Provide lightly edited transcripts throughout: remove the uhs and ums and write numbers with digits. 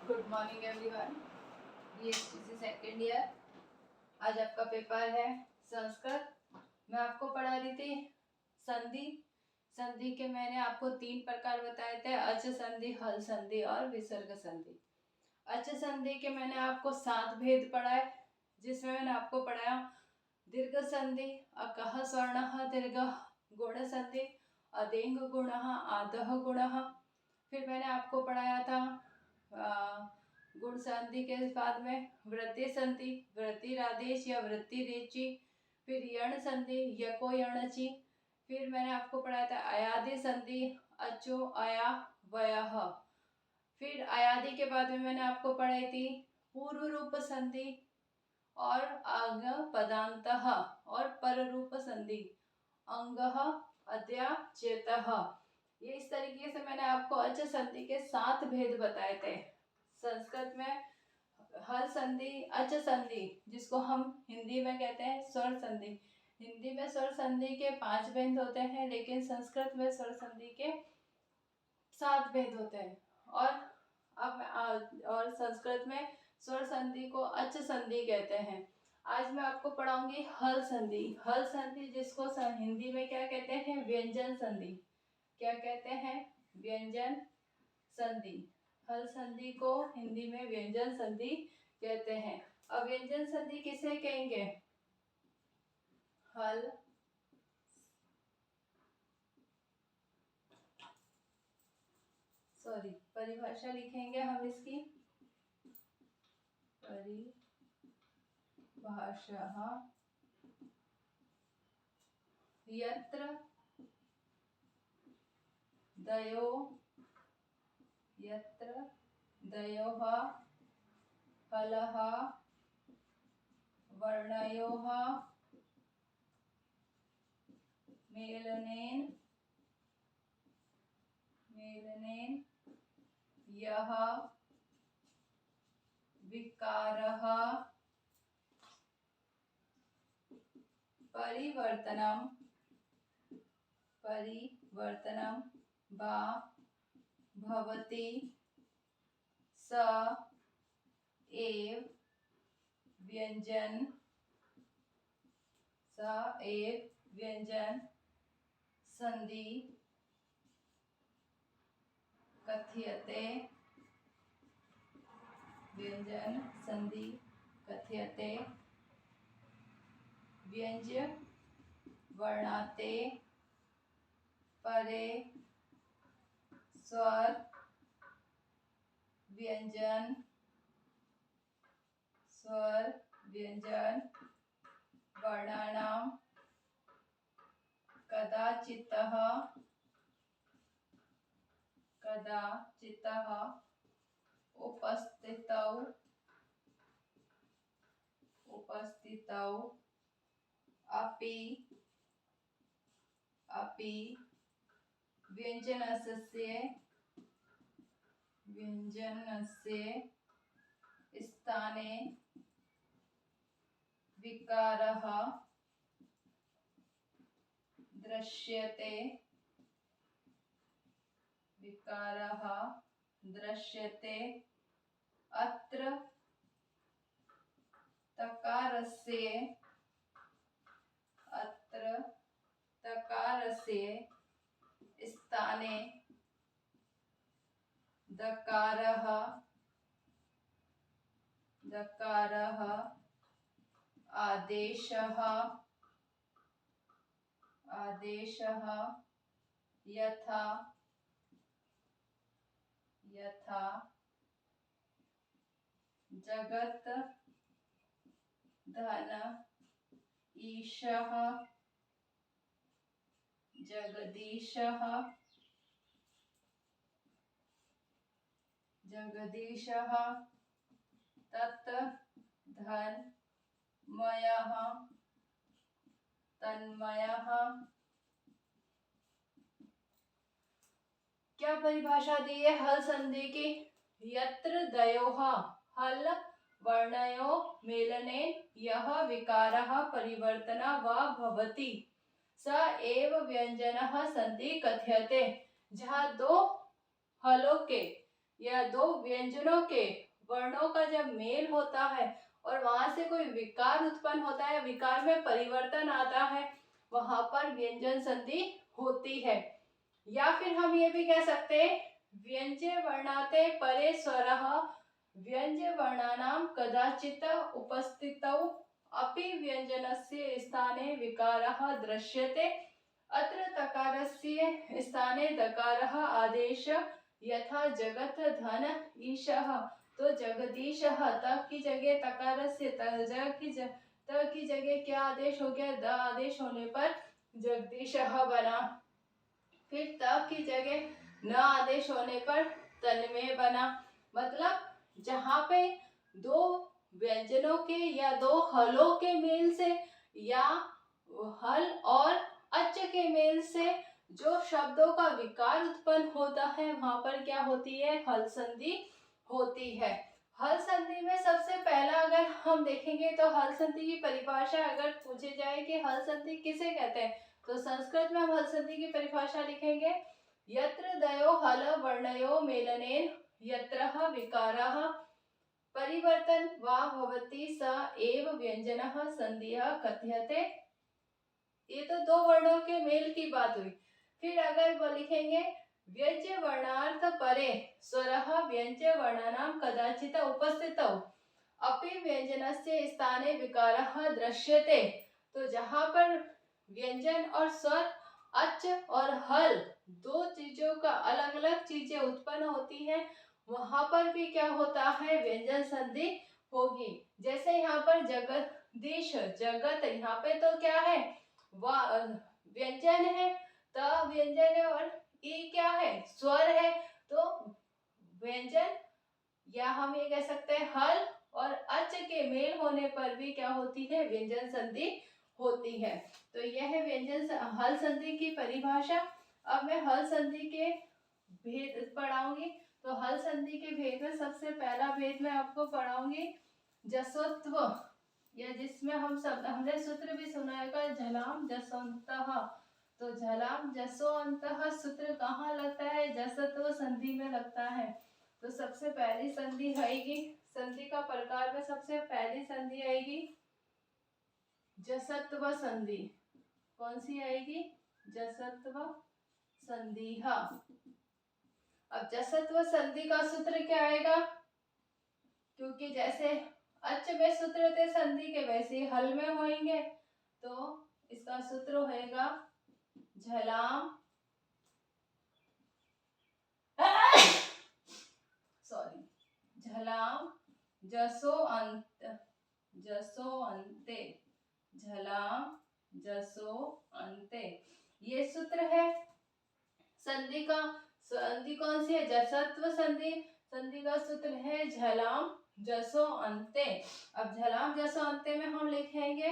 Good morning everyone. BSTC second year. आज आपका paper है संस्कृत। मैं आपको पढ़ा रही थी संधि। संधि के मैंने आपको 3 प्रकार बताए थे, अच संधि, हल संधि और विसर्ग संधि। अच संधि के मैंने आपको 7 भेद पढ़ाए, जिसमें मैंने आपको पढ़ाया दीर्घ संधि, अकः स्वर्णः दीर्घ, गुण संधि, अदेंग गुणः, आदः गुणः। फिर मैंने आपको पढ़ाया था गुण संधि के बाद में वृत्ति संधि, वृत्तिरादेश या वृत्ति रेची। फिर यण संधि, यको यणची। फिर मैंने आपको पढ़ाया था अयादि संधि, अचो अया वयः। फिर अयादि के बाद में मैंने आपको पढ़ाई थी पूर्व रूप संधि और अंग पदांतः और पर रूप संधि, अंगः अद्या चेतः। ये इस तरीके से मैंने आपको अच संधि के 7 भेद बताए थे। संस्कृत में हल संधि, अच संधि, जिसको हम हिंदी में कहते हैं स्वर संधि। हिंदी में स्वर संधि के 5 भेद होते हैं, लेकिन संस्कृत में स्वर संधि के 7 भेद होते हैं। और संस्कृत में स्वर संधि को अच संधि कहते हैं। आज मैं आपको पढ़ाऊंगी हल संधि। हल संधि जिसको हिंदी में क्या कहते हैं, व्यंजन संधि। क्या कहते हैं, व्यंजन संधि। हल संधि को हिंदी में व्यंजन संधि कहते हैं। अब व्यंजन संधि किसे कहेंगे, हल परिभाषा लिखेंगे हम इसकी। परिभाषा यत्र दयोः हलः वर्णयोः मेलनेन यः विकारः परिवर्तनम वा भवति स एव व्यंजन संधि कथ्यते। व्यंजन संधि कथ्यते। व्यंज वर्णाते परे स्वर व्यंजन वर्णानां कदाचितः उपस्थितौ अपि व्यंजनस्य स्थाने विकारः दृश्यते। अत्र तकारस्य स्थाने दकारः आदेशः यथा जगत धन ईशः जगदीशः तत् धन्मयः तन्मयः। क्या परिभाषा दी है हल संधि की, यत्र दयोः हल वर्णयो मेलने यः विकारः परिवर्तना वा भवति स एव व्यंजनः संधि कथ्यते। जहाँ 2 हलों के या दो व्यंजनों के वर्णों का जब मेल होता है और वहां से कोई विकार उत्पन्न होता है, विकार में परिवर्तन आता है, वहां पर व्यंजन संधि होती है। या फिर हम ये भी कह सकते हैं व्यंज्य वर्णाते परे स्वरः व्यंज्य वर्णानां कदाचित् उपस्थितौ अपि व्यंजनस्य स्थाने विकारः दृश्यते। अत्र तकारस्य स्थाने दकारः आदेश यथा जगत धन ईशः, तो जगदीशः त की जगह तकारस्य त की जगह क्या आदेश हो गया, द आदेश होने पर जगदीशः बना। फिर त की जगह न आदेश होने पर तन्मय बना। मतलब जहाँ पे दो व्यंजनों के या दो हलों के मेल से या हल और अच के मेल से जो शब्दों का विकार उत्पन्न होता है, वहां पर क्या होती है, हल संधि होती है। हल संधि में सबसे पहला अगर हम देखेंगे तो हल संधि की परिभाषा अगर पूछी जाए कि हल संधि किसे कहते हैं, तो संस्कृत में हम हल संधि की परिभाषा लिखेंगे यत्र दयो हल वर्णयो मेलनेन यत्रः विकारः परिवर्तन वा भवति स एव व्यंजनः संधिः कथ्यते। ये तो दो वर्णों के मेल की बात हुई। फिर अगर वो लिखेंगे व्यंज्य वर्णार्थ परे स्वरः व्यंज्य वर्णानां कदाचित् उपस्थितौ अपि व्यंजनस्य स्थाने विकारः दृश्यते, तो जहां पर व्यंजन और स्वर अच और हल दो चीजों का अलग अलग चीजें उत्पन्न होती हैं, वहां पर भी क्या होता है, व्यंजन संधि होगी। जैसे यहाँ पर जगदीश, जगत यहाँ पे तो क्या है, व्यंजन है, त व्यंजन है और ई क्या है, स्वर है, तो व्यंजन या हम ये कह सकते हैं हल और अच के मेल होने पर भी क्या होती है, व्यंजन संधि होती है। तो यह है व्यंजन हल संधि की परिभाषा। अब मैं हल संधि के भेद पढ़ाऊंगी। तो हल संधि के भेद में सबसे पहला भेद मैं आपको पढ़ाऊंगी जसोत्व, या जिसमें हमने सूत्र भी सुना है झलाम जसोन्तः। तो झलाम जसोन्तः सूत्र कहाँ लगता है, जसत्व संधि में लगता है। तो सबसे पहली संधि आएगी, संधि का प्रकार में सबसे पहली संधि आएगी जसत्व संधि। कौन सी आएगी, जसत्व संधि। अब जसत्व संधि का सूत्र क्या आएगा, क्योंकि जैसे अच में सूत्र थे संधि के, वैसे हल में होंगे, तो इसका सूत्र होएगा झलाम झलाम जसो अंते, झलाम जसो अंते, ये सूत्र है संधि का। संधि कौन सी है, जसत्व संधि। संधि का सूत्र है झलाम जसो अंते। अब झलाम जसो अंते में हम लिखेंगे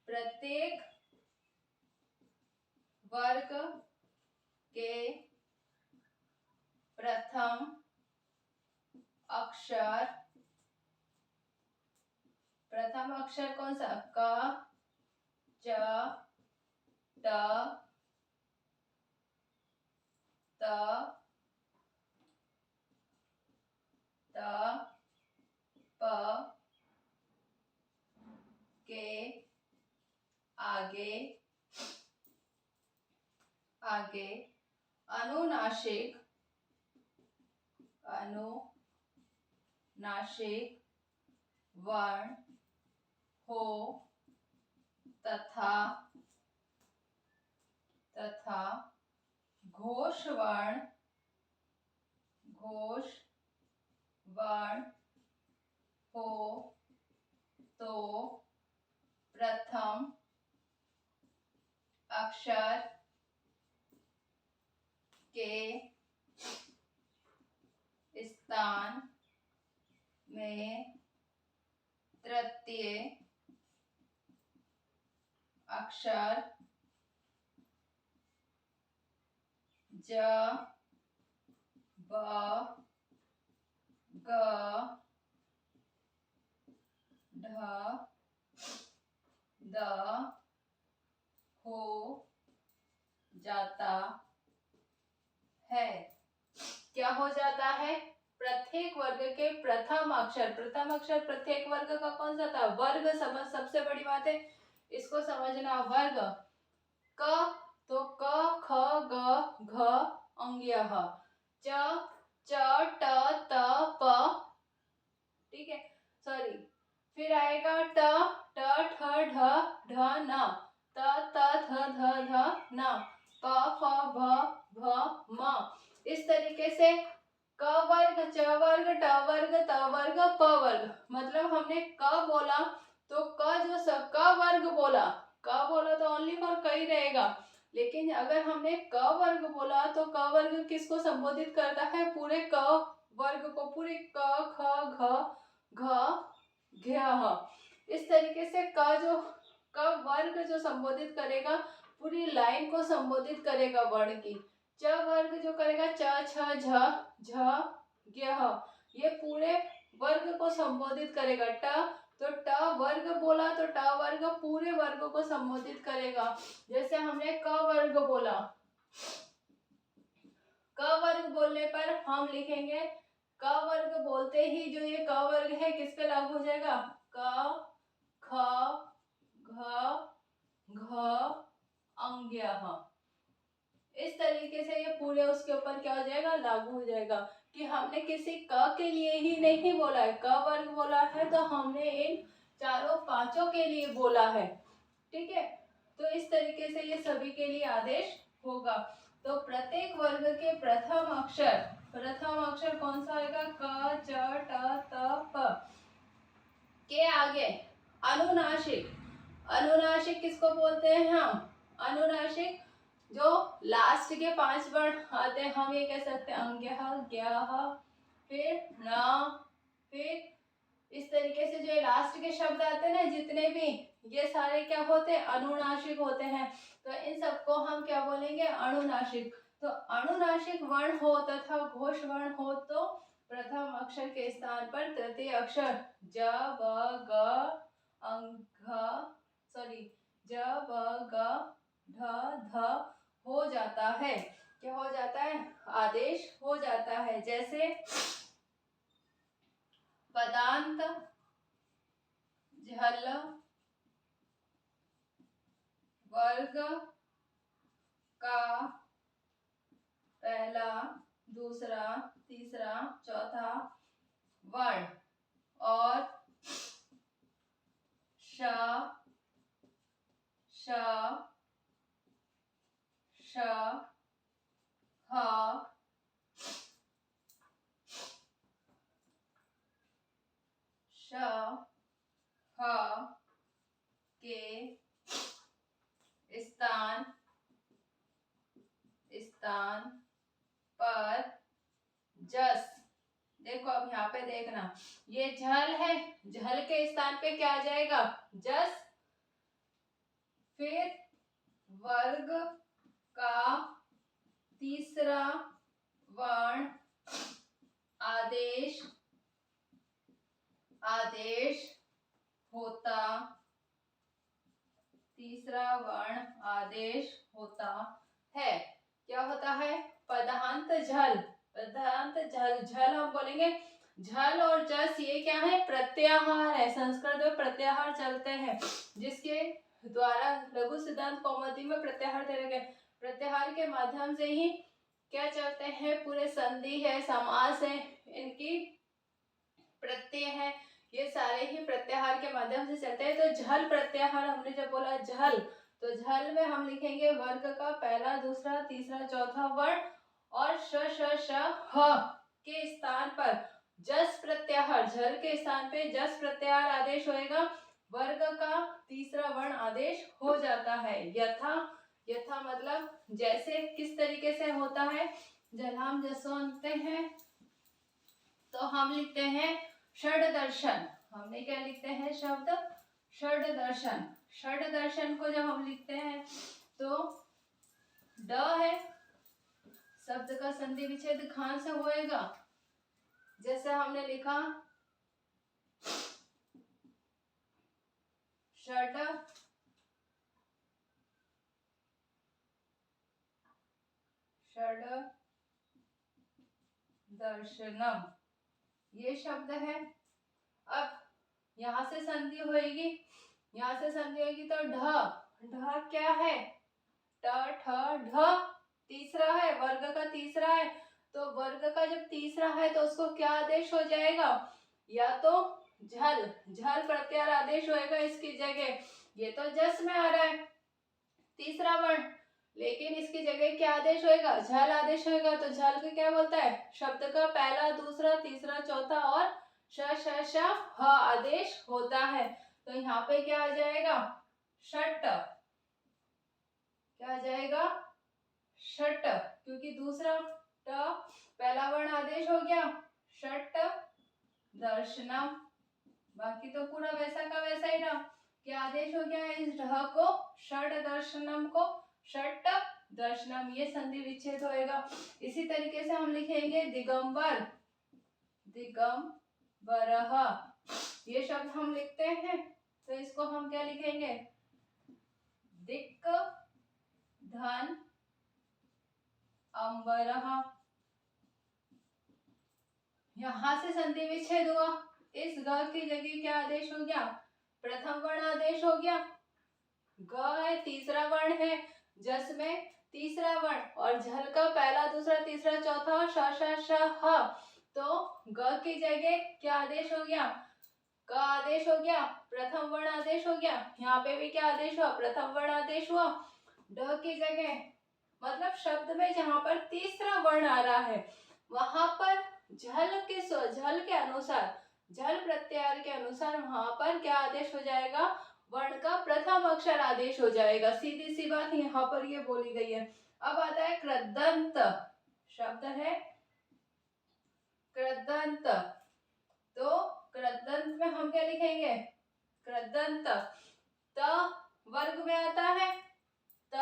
प्रत्येक वर्ग के प्रथम अक्षर, प्रथम अक्षर कौन सा, क च ट त प के आगे अनुनासिक वर्ण हो तथा घोष वर्ण हो तो प्रथम अक्षर के स्थान में तृतीय अक्षर ज ब ग ढ द हो जाता है। क्या हो जाता है, प्रत्येक वर्ग के प्रथम अक्षर, प्रथम अक्षर प्रत्येक वर्ग का कौन सा था? वर्ग समझ, सबसे बड़ी बात है इसको समझना। वर्ग क, तो क ख ग घ अंग्य ह, च च ट त प, ठीक है, सॉरी, फिर आएगा ट ठ ढ ढ न, त थ ध ध न, प फ भ भ म। इस तरीके से क वर्ग, च वर्ग, ट वर्ग, त वर्ग, प वर्ग। मतलब हमने क बोला तो क जो सब क वर्ग बोला, क बोला तो ओनली फॉर क ही रहेगा। लेकिन अगर हमने क वर्ग बोला तो क वर्ग किसको संबोधित करता है? पूरे क वर्ग को, पूरे क ख घ घ घ ह। इस तरीके से क वर्ग जो संबोधित करेगा पूरी लाइन को संबोधित करेगा वर्ण की। च वर्ग जो करेगा च छ झ झ ज्ञ ह, ये पूरे वर्ग को संबोधित करेगा। ट तो ट वर्ग बोला तो ट वर्ग पूरे वर्ग को संबोधित करेगा। जैसे हमने क वर्ग बोला, क वर्ग बोलने पर हम लिखेंगे, क वर्ग बोलते ही जो ये क वर्ग है किस पे लागू हो जाएगा? क ख घ घ अंग्य ह। इस तरीके से ये पूरे उसके ऊपर क्या हो जाएगा? लागू हो जाएगा। कि हमने किसी क के लिए ही नहीं बोला है, क वर्ग बोला है तो हमने इन चारों पांचों के लिए बोला है, ठीक है। तो इस तरीके से ये सभी के लिए आदेश होगा। तो प्रत्येक वर्ग के प्रथम अक्षर कौन सा आएगा? क च ट त प। के आगे अनुनासिक, अनुनासिक किसको बोलते हैं हम? अनुनासिक जो लास्ट के 5 वर्ण आते हैं, हम ये कह सकते हैं अंग्य ज्ञ, फिर न, फिर इस तरीके से जो लास्ट के शब्द आते हैं ना जितने भी, ये सारे क्या होते हैं? अनुनासिक होते हैं। तो इन सबको हम क्या बोलेंगे? अनुनासिक। तो अनुनासिक वर्ण हो तथा घोष वर्ण हो तो प्रथम अक्षर के स्थान पर तृतीय अक्षर ज ब ग ज ब ग ढ ध हो जाता है। क्या हो जाता है? आदेश हो जाता है। जैसे पदांत झल वर्ग का पहला, दूसरा, तीसरा, चौथा वर्ण और श श श ह श ह के स्थान पर जस, देखो अब यहाँ पे देखना, ये झल है, झल के स्थान पे क्या आ जाएगा? जस। फिर वर्ग का तीसरा वर्ण आदेश होता, तीसरा वर्ण आदेश होता है। क्या होता है? पदांत झल, पदांत झल, झल हम बोलेंगे, झल और जस ये क्या है? प्रत्याहार है। संस्कृत में प्रत्याहार चलते हैं जिसके द्वारा लघु सिद्धांत कौमुदी में प्रत्याहार दे गए। प्रत्याहार के माध्यम से ही क्या चलते हैं? पूरे संधि है, समास है, इनकी प्रत्यय है, ये सारे ही प्रत्याहार के माध्यम से चलते हैं। तो झल प्रत्याहार हमने जब बोला झल, तो झल में हम लिखेंगे वर्ग का पहला, दूसरा, तीसरा, चौथा वर्ण और श श श ह के स्थान पर जस प्रत्याहार, झल के स्थान पे जस प्रत्याहार आदेश होएगा, वर्ग का तीसरा वर्ण आदेश हो जाता है। यथा, यथा मतलब जैसे, किस तरीके से होता है? जब हम जसवंते हैं तो हम लिखते हैं षड दर्शन। हमने क्या लिखते हैं शब्द? षड दर्शन। षड दर्शन को जब हम लिखते हैं तो ड है, शब्द का संधि विच्छेद खान से होएगा। जैसे हमने लिखा षड षड दर्शनम, ये शब्द है। अब यहाँ से संधि होएगी, यहाँ से संधि होगी तो ढ, ढ क्या है, ट ठ ढ, तीसरा है, वर्ग का तीसरा है। तो वर्ग का जब तीसरा है तो उसको क्या आदेश हो जाएगा, या तो झल, झल प्रत्यार आदेश होएगा इसकी जगह। ये तो जस में आ रहा है तीसरा वर्ण, लेकिन इसकी जगह क्या आदेश होएगा, झल आदेश होएगा। तो झल को क्या बोलता है, शब्द का पहला, दूसरा, तीसरा, चौथा और श श श ह आदेश होता है। तो यहाँ पे क्या आ जाएगा, षट, क्या आ जाएगा, षट, क्योंकि दूसरा ट पहला वर्ण आदेश हो गया, षट दर्शनम। बाकी तो पूरा वैसा का वैसा ही रहा, क्या आदेश हो गया, इस ढ को, षट दर्शनम को षट दर्शनम, ये संधि विच्छेद होएगा। इसी तरीके से हम लिखेंगे दिगंबर, दिगंबरः, ये शब्द हम लिखते हैं तो इसको हम क्या लिखेंगे, दिक् धन अंबरः। यहां से संधि विच्छेद हुआ, इस ग की जगह क्या आदेश हो गया, प्रथम वर्ण आदेश हो गया। ग है, तीसरा वर्ण है, जस में तीसरा वर्ण, और झल का पहला, दूसरा, तीसरा, चौथा श श श ह। तो ग की जगह क्या आदेश हो गया, क आदेश हो गया, प्रथम वर्ण आदेश हो गया। यहाँ पे भी क्या आदेश हुआ, प्रथम वर्ण आदेश हुआ। ड की जगह, मतलब शब्द में जहां पर तीसरा वर्ण आ रहा है वहां पर झल के अनुसार, झल प्रत्याहार के अनुसार वहां पर क्या आदेश हो जाएगा, वर्ण का प्रथम अक्षर आदेश हो जाएगा। सीधी सी बात यहाँ पर ये बोली गई है। अब आता है कृदंत, शब्द है कृदंत। तो कृदंत में हम क्या लिखेंगे, कृदंत, त वर्ग में आता है, त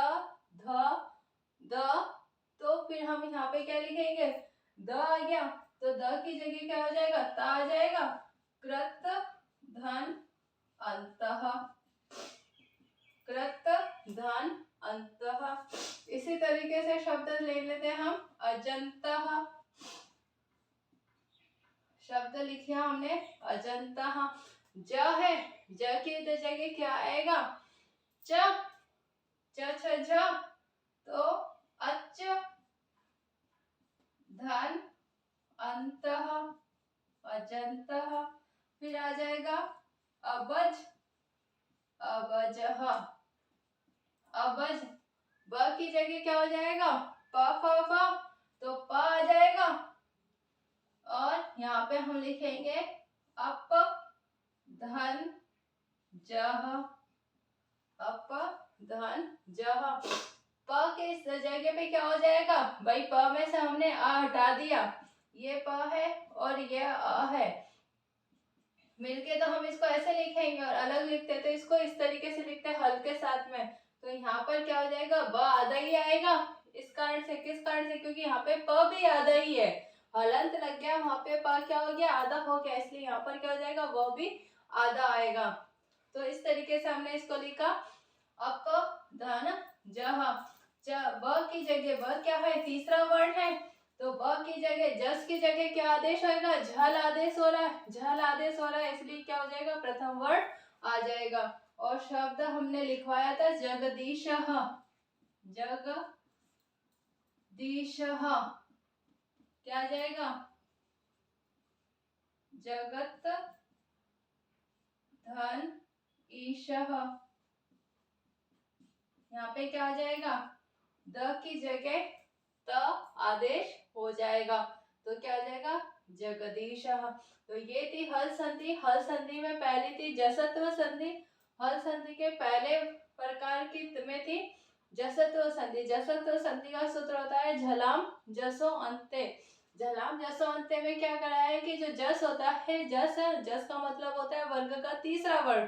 ध द, तो फिर हम यहाँ पे क्या लिखेंगे, द आ गया, तो द की जगह क्या हो जाएगा, ता आ जाएगा, कृत धन अंतः, कृत धन अंतः। इसी तरीके से शब्द ले लेते हैं हम अजंतः, शब्द लिखा हमने अजंतः। ज है, ज की जगह क्या आएगा, च, च छ झ, तो अच धन अंतः, अजंतः। फिर आ जाएगा अबज, अबजः, अबज, ब की जगह क्या हो जाएगा, प फ फ, तो प आ जाएगा। और यहाँ पे हम लिखेंगे अप धन जह, अप धन जह। प के इस जगह पे क्या हो जाएगा, भाई प में से हमने आ हटा दिया, ये प है और ये अ है, मिलके तो हम इसको ऐसे लिखेंगे, और अलग लिखते तो इसको इस तरीके से लिखते हैं हल के साथ में। तो यहाँ पर क्या हो जाएगा, ब आधा ही आएगा, इस कारण से, किस कारण से, क्योंकि यहाँ पे प भी आधा ही है, हलंत लग गया, वहां पे प क्या हो गया, आधा हो गया, इसलिए यहाँ पर क्या हो जाएगा, वो भी आधा आएगा। तो इस तरीके से हमने इसको लिखा अप धन जह। ब की जगह, ब क्या है, तीसरा वर्ण है, तो ब की जगह, जस की जगह क्या आदेश होएगा, झल आदेश हो रहा है, झल आदेश हो रहा है, इसलिए क्या हो जाएगा, प्रथम वर्ण आ जाएगा। और शब्द हमने लिखवाया था जगदीशः, जगदीशः, क्या आ जाएगा, जगत धन ईशः। यहाँ पे क्या आ जाएगा, द की जगह त आदेश हो जाएगा, तो क्या आ जाएगा, जगदीशः। तो ये थी हल संधि। हल संधि में पहली थी जसत्व संधि। हल संधि के पहले प्रकार की में थी जसत्व संधि। जसत्व संधि का सूत्र होता है झलाम जसो अंते। झलाम जसो अंते में क्या कराया है कि जो जस होता है, जस का मतलब होता है वर्ग का तीसरा वर्ण,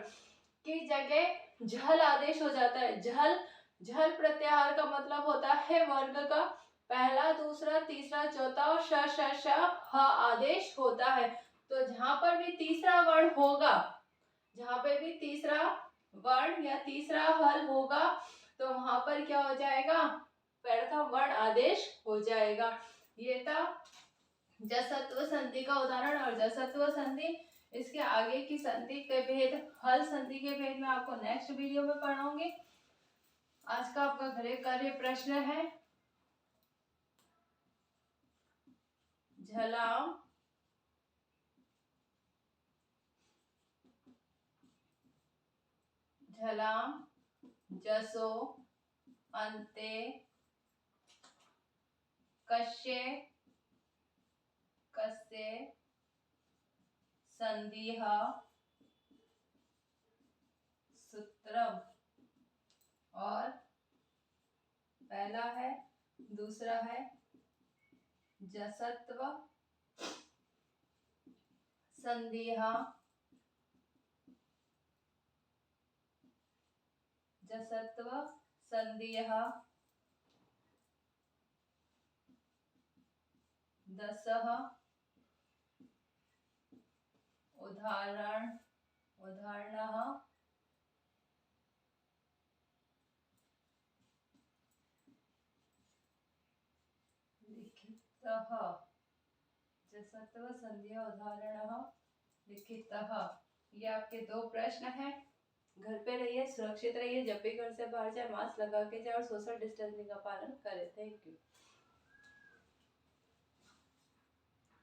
की जगह झल आदेश हो जाता है। झल, झल प्रत्याहार का मतलब होता है वर्ग का पहला, दूसरा, तीसरा, चौथा और श श श ह आदेश होता है। तो जहां पर भी तीसरा वर्ण होगा, जहां पे भी तीसरा वर्ण या तीसरा हल होगा, तो वहां पर क्या हो जाएगा, प्रथम वर्ण आदेश हो जाएगा। ये था जसत्व संधि का उदाहरण और जसत्व संधि, इसके आगे की संधि के भेद, हल संधि के भेद में आपको नेक्स्ट वीडियो में पढ़ाऊंगी। आज का आपका गृह कार्य प्रश्न है, झलाम झलाम जसो अन्ते कस्य कस्य संधिः सूत्रम। और पहला है, दूसरा है जसत्व संधिः जसत्व संधिः दसः उदाहरणः लिखितः। जसत्व संधिः उदाहरणः लिखितः। ये आपके 2 प्रश्न हैं। घर पे रहिए, सुरक्षित रहिए, जब भी घर से बाहर जाए मास्क लगा के जाए और सोशल डिस्टेंसिंग का पालन करें। Thank you.